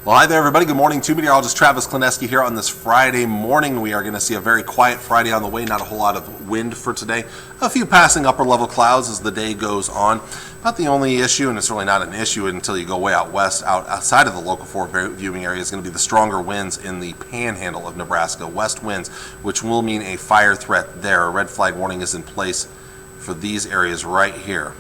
Well, hi there, everybody. Good morning to meteorologist Travis Klineski here on this Friday morning. We are going to see a very quiet Friday on the way. Not a whole lot of wind for today. A few passing upper level clouds as the day goes on. About the only issue, and it's really not an issue until you go way out west, outside of the local 4 viewing area, is going to be the stronger winds in the panhandle of Nebraska. West winds, which will mean a fire threat there. A red flag warning is in place for these areas right here.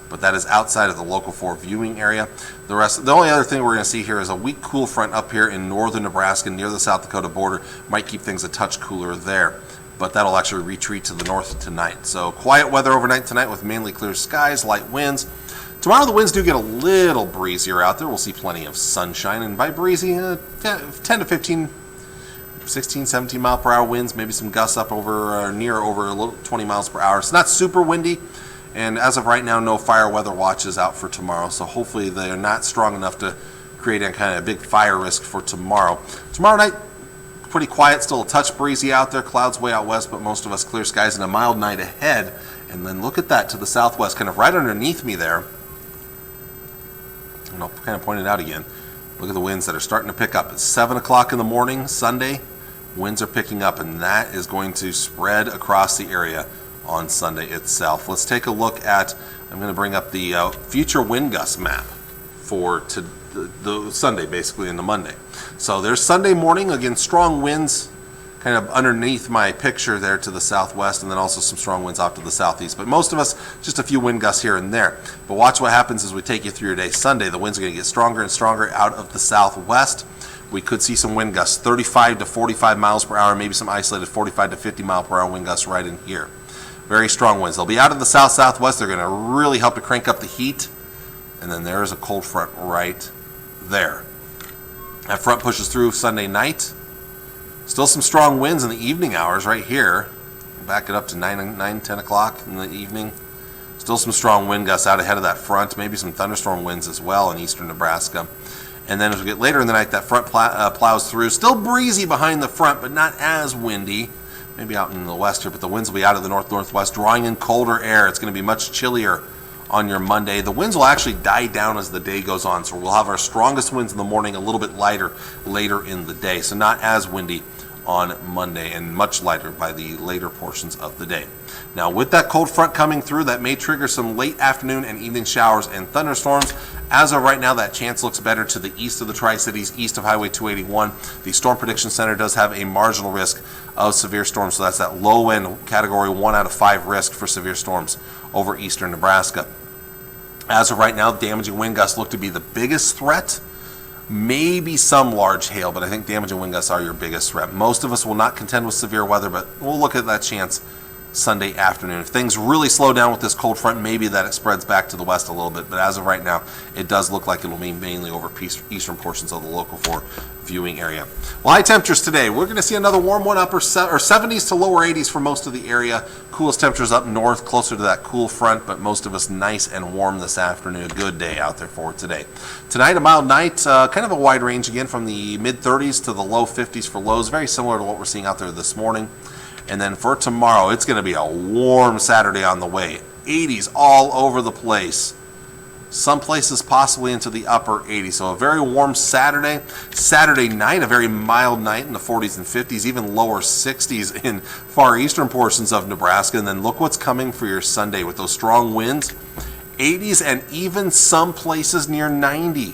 But that is outside of the local 4 viewing area. The only other thing we're going to see here is a weak cool front up here in northern Nebraska near the South Dakota border. Might keep things a touch cooler there, but that'll actually retreat to the north tonight. So quiet weather overnight tonight with mainly clear skies, light winds. Tomorrow the winds do get a little breezier out there. We'll see plenty of sunshine, and by breezy, 10 to 15, 16, 17 mile per hour winds, maybe some gusts up over near over a little 20 miles per hour. It's not super windy. And as of right now, no fire weather watches out for tomorrow, so hopefully they're not strong enough to create a kind of big fire risk for tomorrow. Tomorrow night, pretty quiet, still a touch breezy out there, clouds way out west, but most of us clear skies and a mild night ahead. And then look at that to the southwest, kind of right underneath me there. And I'll kind of point it out again. Look at the winds that are starting to pick up. It's 7 o'clock in the morning, Sunday. Winds are picking up, and that is going to spread across the area on Sunday itself. Let's take a look at, I'm going to bring up the future wind gust map for the Sunday, basically, and the Monday. So there's Sunday morning, again, strong winds kind of underneath my picture there to the southwest, and then also some strong winds off to the southeast. But most of us, just a few wind gusts here and there. But watch what happens as we take you through your day. Sunday, the winds are going to get stronger and stronger out of the southwest. We could see some wind gusts, 35 to 45 miles per hour, maybe some isolated 45 to 50 mile per hour wind gusts right in here. Very strong winds. They'll be out of the south-southwest. They're going to really help to crank up the heat. And then there's a cold front right there. That front pushes through Sunday night. Still some strong winds in the evening hours right here. Back it up to 10 o'clock in the evening. Still some strong wind gusts out ahead of that front. Maybe some thunderstorm winds as well in eastern Nebraska. And then as we get later in the night, that front plows through. Still breezy behind the front, but not as windy. Maybe out in the west here, but the winds will be out of the north-northwest, drawing in colder air. It's going to be much chillier on your Monday. The winds will actually die down as the day goes on, so we'll have our strongest winds in the morning, a little bit lighter later in the day. So not as windy on Monday, and much lighter by the later portions of the day. Now, with that cold front coming through, that may trigger some late afternoon and evening showers and thunderstorms. As of right now, that chance looks better to the east of the Tri-Cities, east of Highway 281. The Storm Prediction Center does have a marginal risk of severe storms, so that's that low-end Category 1 out of 5 risk for severe storms over eastern Nebraska. As of right now, damaging wind gusts look to be the biggest threat. Maybe some large hail, but I think damaging wind gusts are your biggest threat. Most of us will not contend with severe weather, but we'll look at that chance Sunday afternoon. If things really slow down with this cold front, maybe that it spreads back to the west a little bit, but as of right now, it does look like it will be mainly over eastern portions of the local 4 viewing area. Well, high temperatures today. We're going to see another warm one, upper 70s to lower 80s for most of the area. Coolest temperatures up north, closer to that cool front, but most of us nice and warm this afternoon. A good day out there for today. Tonight, a mild night, kind of a wide range again from the mid-30s to the low 50s for lows, very similar to what we're seeing out there this morning. And then for tomorrow, it's going to be a warm Saturday on the way. 80s all over the place. Some places possibly into the upper 80s. So a very warm Saturday. Saturday night, a very mild night in the 40s and 50s, even lower 60s in far eastern portions of Nebraska. And then look what's coming for your Sunday with those strong winds. 80s and even some places near 90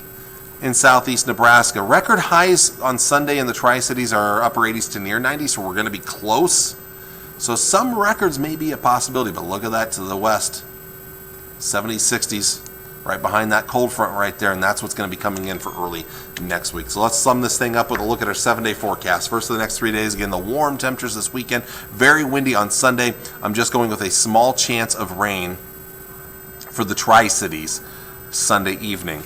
in southeast Nebraska. Record highs on Sunday in the Tri-Cities are upper 80s to near 90, so we're going to be close. So some records may be a possibility, but look at that to the west. 70s, 60s, right behind that cold front right there, and that's what's going to be coming in for early next week. So let's sum this thing up with a look at our 7-day forecast. First of the next 3 days, again, the warm temperatures this weekend. Very windy on Sunday. I'm just going with a small chance of rain for the Tri-Cities Sunday evening.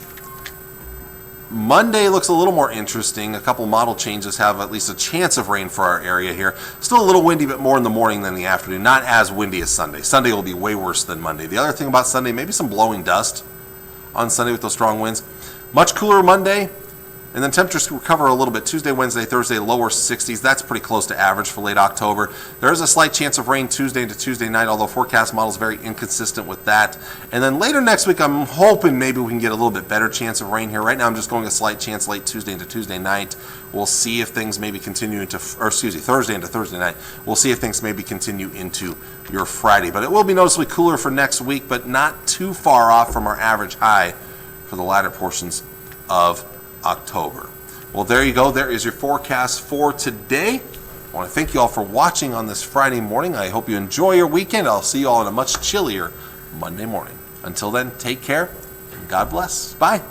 Monday looks a little more interesting. A couple model changes have at least a chance of rain for our area here. Still a little windy, but more in the morning than the afternoon. Not as windy as Sunday. Sunday will be way worse than Monday. The other thing about Sunday, maybe some blowing dust on Sunday with those strong winds. Much cooler Monday. And then temperatures recover a little bit. Tuesday, Wednesday, Thursday, lower 60s. That's pretty close to average for late October. There is a slight chance of rain Tuesday into Tuesday night, although forecast model is very inconsistent with that. And then later next week, I'm hoping maybe we can get a little bit better chance of rain here. Right now, I'm just going a slight chance late Tuesday into Tuesday night. We'll see if things maybe continue into, Thursday into Thursday night. We'll see if things maybe continue into your Friday. But it will be noticeably cooler for next week, but not too far off from our average high for the latter portions of October. Well, there you go. There is your forecast for today. I want to thank you all for watching on this Friday morning. I hope you enjoy your weekend. I'll see you all on a much chillier Monday morning. Until then, take care and God bless. Bye.